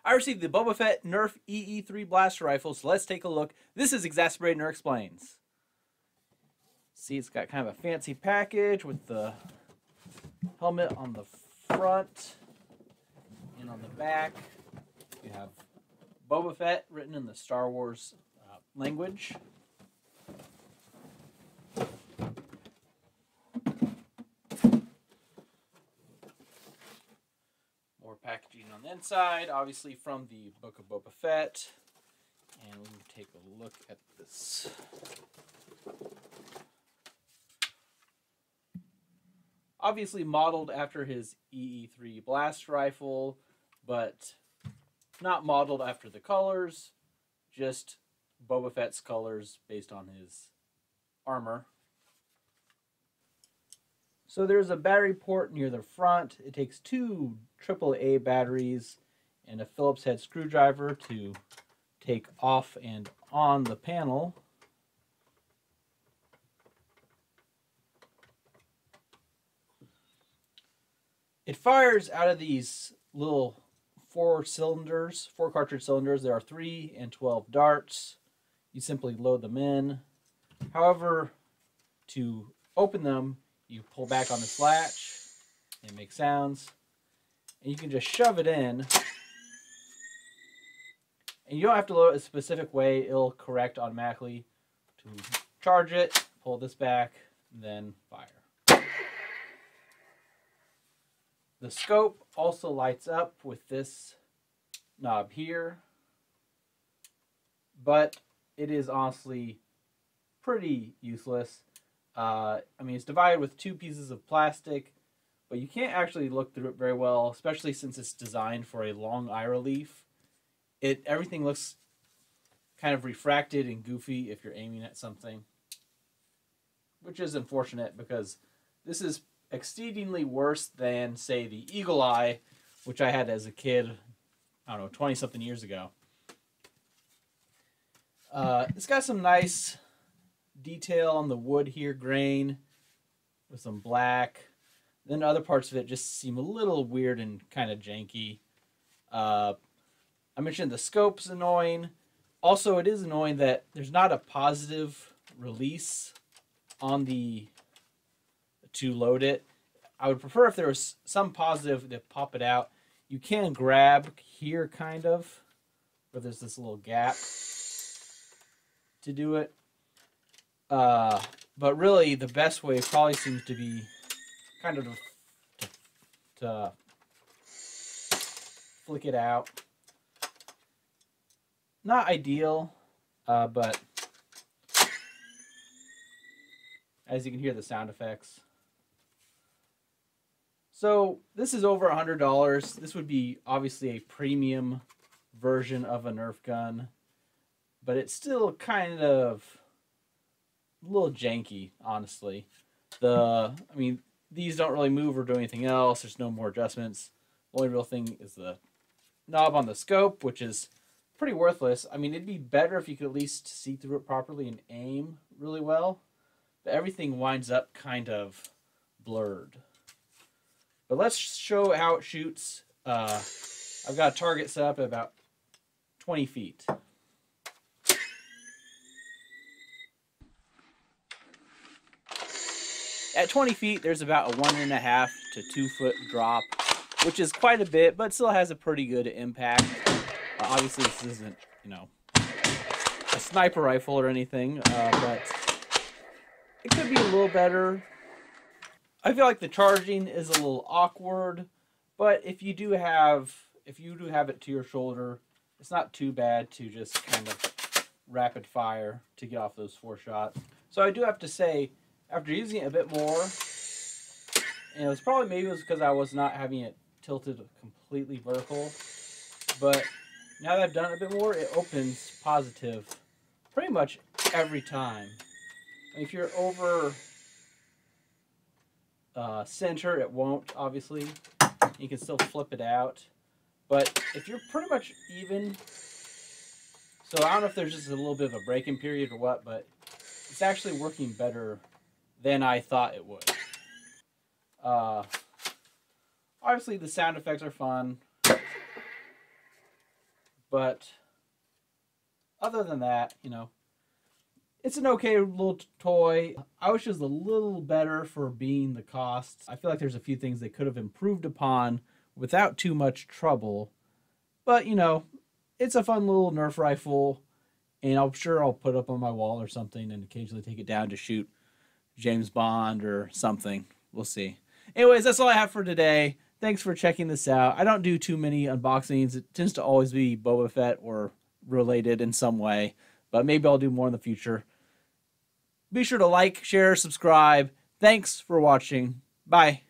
I received the Boba Fett Nerf EE3 blaster rifle, so let's take a look. This is Exasperated Nerd Explains. See, it's got kind of a fancy package with the helmet on the front and on the back. You have Boba Fett written in the Star Wars language. More packaging on the inside, obviously from the Book of Boba Fett. And we can take a look at this. Obviously modeled after his EE3 blast rifle, but not modeled after the colors, just Boba Fett's colors based on his armor. So there's a battery port near the front. It takes two AAA batteries and a Phillips head screwdriver to take off and on the panel. It fires out of these little four cartridge cylinders. There are 3 and 12 darts. You simply load them in. However, to open them, you pull back on this latch and make sounds. And you can just shove it in. And you don't have to load it a specific way. It'll correct automatically. To charge it, pull this back, and then fire. The scope also lights up with this knob here, but it is honestly pretty useless. I mean, it's divided with 2 pieces of plastic, but you can't actually look through it very well, especially since it's designed for a long eye relief. Everything looks kind of refracted and goofy if you're aiming at something, which is unfortunate because this is exceedingly worse than, say, the Eagle Eye, which I had as a kid, I don't know, 20-something years ago. It's got some nice detail on the wood here, grain, with some black. Then other parts of it just seem a little weird and kind of janky. I mentioned the scope's annoying. Also, it is annoying that there's not a positive release on to load it. I would prefer if there was some positive to pop it out. You can grab here, kind of, where there's this little gap to do it. But really, the best way probably seems to be kind of to flick it out. Not ideal, but as you can hear the sound effects. So this is over $100. This would be obviously a premium version of a Nerf gun, but it's still kind of a little janky, honestly. I mean, these don't really move or do anything else. There's no more adjustments. The only real thing is the knob on the scope, which is pretty worthless. I mean, it'd be better if you could at least see through it properly and aim really well, but everything winds up kind of blurred. But let's show how it shoots. I've got a target set up at about 20 feet. At 20 feet, there's about a 1.5 to 2 foot drop, which is quite a bit, but still has a pretty good impact. Obviously, this isn't, you know, a sniper rifle or anything, but it could be a little better. I feel like the charging is a little awkward, but if you do have it to your shoulder, it's not too bad to just kind of rapid fire to get off those 4 shots. So I do have to say, after using it a bit more, and it was because I was not having it tilted completely vertical, but now that I've done it a bit more, it opens positive pretty much every time. If you're over center, it won't, obviously. You can still flip it out. But if you're pretty much even, so I don't know if there's just a little bit of a break-in period or what, but it's actually working better than I thought it would. Obviously, the sound effects are fun. But other than that, it's an okay little toy. I wish it was a little better for being the cost. I feel like there's a few things they could have improved upon without too much trouble. But, it's a fun little Nerf rifle. And I'm sure I'll put it up on my wall or something and occasionally take it down to shoot James Bond or something. We'll see. Anyways, that's all I have for today. Thanks for checking this out. I don't do too many unboxings. It tends to always be Boba Fett or related in some way. But maybe I'll do more in the future. Be sure to like, share, subscribe. Thanks for watching. Bye.